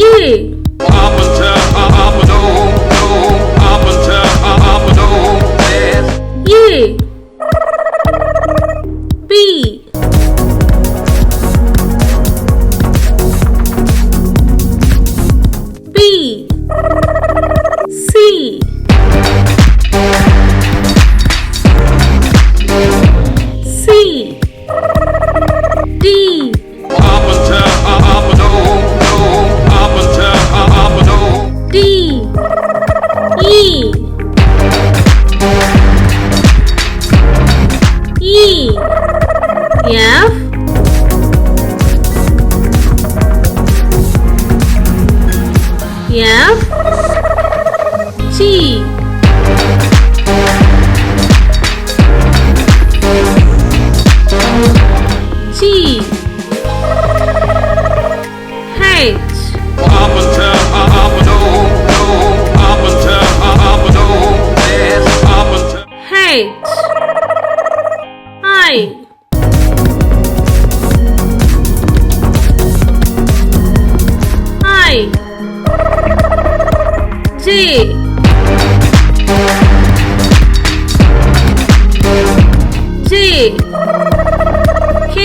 A. Up and down, up and up and down, up and A. B. B. C. C. D. up and down, up and down, up and D. E. E. F. F. G. G. H. up and down, up and down, up and down. H. I. I. J. J. K.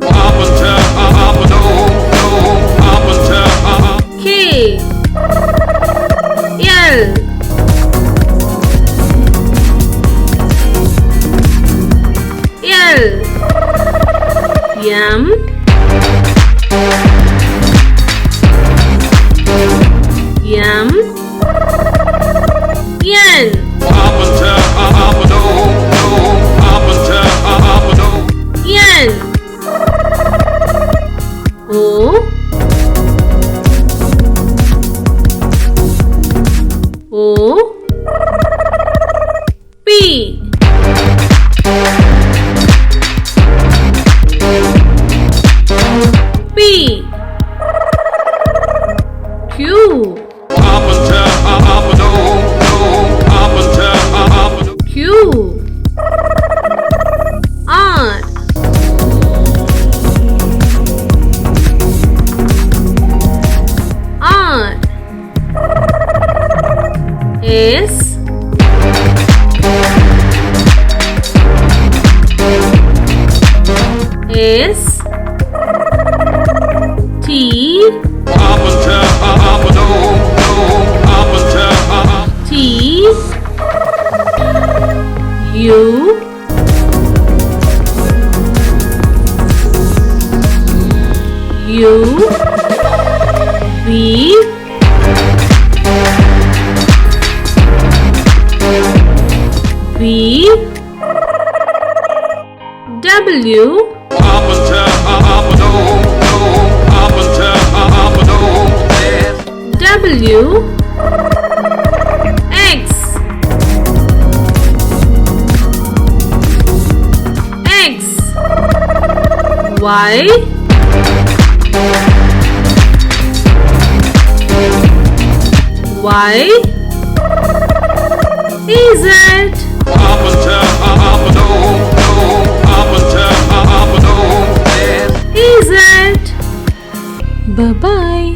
Up and down, up and down. K. L. L. M. M. N. Up and down, up and down. N. O. O. P. P. Q. Up and down, up and down. Q. R. R. S. S. T. Up and down, T. U. U. V. V. W. up and down. W. X. X. Y. Y. Z. Up and down, Z. Bye bye.